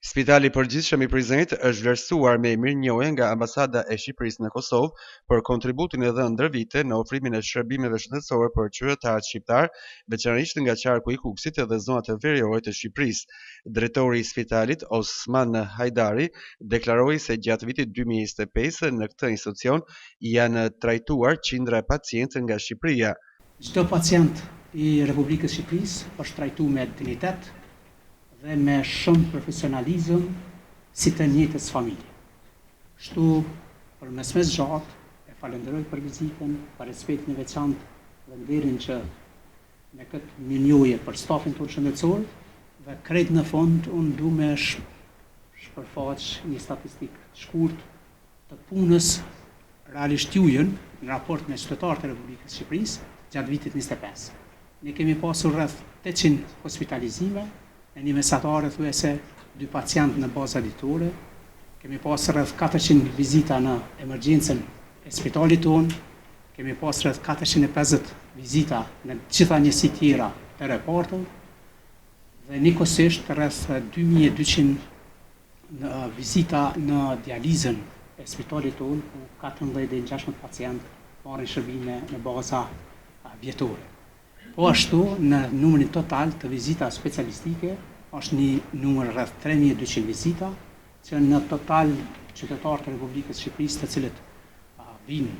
Spitali i Përgjithshëm i Prizrenit është vlerësuar me mirënjohje nga Ambasada e Shqipërisë në Kosovë për kontributin e dhënë ndër vite në ofrimin e shërbimeve shëndetësore për qytetarët shqiptar, veçanërisht nga qarku i Kukësit dhe zonat veriore të Shqipërisë. Drejtori i spitalit, Osman Hajdari, deklaroi se gjatë vitit 2025 në këtë institucion janë trajtuar qindra pacientë nga Shqipëria. Çdo pacient i Republikës Shqipërisë është trajtuar me dignitet dhe me shumë profesionalizëm si të njëjtës familje. Kështu, për mesmes gjatë, e falenderoj për vizitën, për respektin e veçantë dhe nderin që me këtë mirënjohje për stafin tonë shëndetësor, dhe krejt në fund unë du me shpërfaq një statistikë të shkurt të punës realisht jujen në raport me qytetarët e Republikës Shqipërisë gjatë vitit 25. Ne kemi pasur rreth 800 hospitalizime, në një mesatare thuajse 2 pacientë në baza ditore, kemi pasur rreth 400 vizita në emergjencën e spitalit tonë, kemi pasur rreth 450 vizita në gjitha njësitë tjera të reparteve, dhe njëkohësisht rreth 2200 vizita në dializën e spitalit tonë, ku 14 deri në 16 pacientë marrin shërbime në baza vjetore. Po ashtu, në numrin total të vizita specialistike, është një numër rreth 3200 vizita, që në total qytetarët e Republikës Shqipërisë të cilët vinë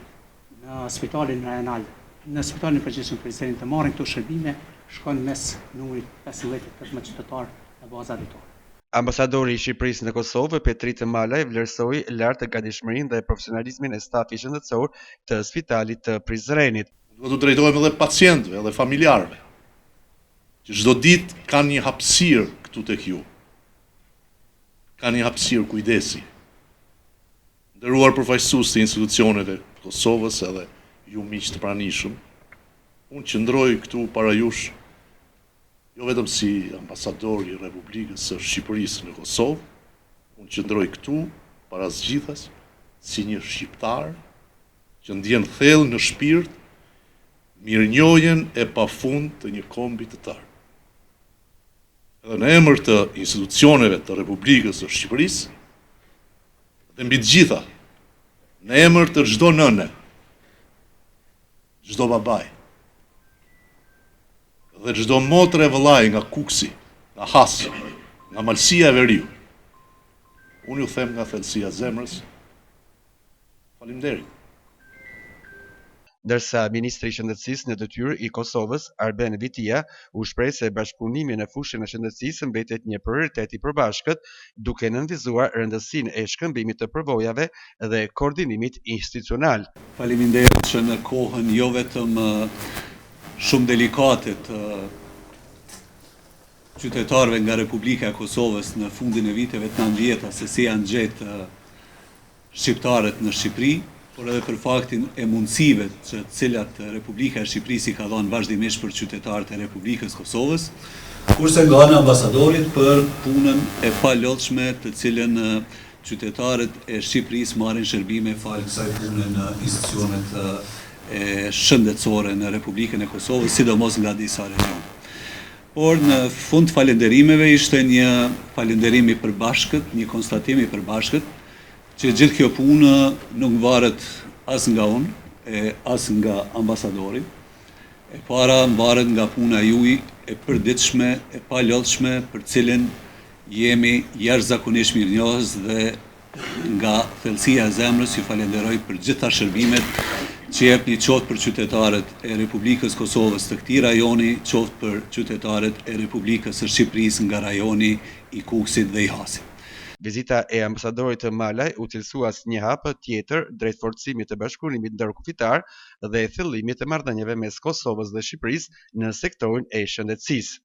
në spitalin rajonal, në spitalin e përgjithshëm Prizrenit të marrin këto shërbime, shkon mes numrit 15-18 qytetarë në baza ditore. Ambasadori i Shqipërisë në Kosovë, Petrit Malaj, vlerësoi lartë gatishmërinë dhe profesionalizmin e stafit shëndetësor të spitalit të Prizrenit. Do të drejtohemi edhe pacientëve dhe familjarëve, që çdo ditë kanë një hapësirë këtu tek ju. Kanë një hapësirë kujdesi. Nderuar përfaqësues të institucioneve të Kosovës edhe ju miq të pranishëm, unë qëndroj këtu para jush jo vetëm si ambasador i Republikës së Shqipërisë në Kosovë, unë qëndroj këtu para zgjidhës si një shqiptar që ndjen thellë në shpirt mirënjohjen e pafund të një kombi të tërë. Edhe në emër të institucioneve të Republikës së Shqipërisë, dhe mbi të gjitha, në emër të çdo nëne, çdo babaj, dhe çdo motre e vëllai nga Kuksi, nga Hasi, nga Malësia e Veriut, unë ju them nga thellësia e zemrës, faleminderit. Ndërsa Ministri i Shëndetësisë në detyrë i Kosovës, Arben Vitia, u shpreh se bashkëpunimi në fushën e shëndetësisë mbetet një prioritet i përbashkët, duke nënvizuar rëndësinë e shkëmbimit të përvojave dhe koordinimit institucional. Faleminderit që në kohën jo vetëm shumë delikate të qytetarëve nga Republika e Kosovës në fundin e viteve të 90-ta, se si janë gjetë shqiptarët në Shqipëri, por edhe për faktin e mundësive që cilat Republika e Shqipërisë i ka dhënë vazhdimisht për qytetarët e Republikës Kosovës, kurse nga ana ambasadorit për punën e palodhshme të cilën qytetarët e Shqipërisë marrin shërbime falë kësaj pune në institucionet shëndetësore në Republikën e Kosovës, sidomos nga disa regione. Por në fund falenderimeve ishte një falenderim i përbashkët, një konstatim i përbashkët, që gjithë kjo punë nuk varet as nga unë, as nga ambasadori, e para varet nga puna juaj e përditshme, e palodhshme, për cilën jemi jashtëzakonisht mirënjohës dhe nga thellësia e zemrës ju falenderoj për gjitha shërbimet që jepni qoftë për qytetarët e Republikës Kosovës të këtij rajoni, qoftë për qytetarët e Republikës së Shqipërisë nga rajoni i Kukësit dhe i Hasit. Vizita e ambasadorit të Malaj u cilësua si një hap tjetër drejt forcimit të bashkëpunimit ndërkufitar dhe thellimit të marrëdhënieve mes Kosovës dhe Shqipërisë në sektorin e shëndetësisë.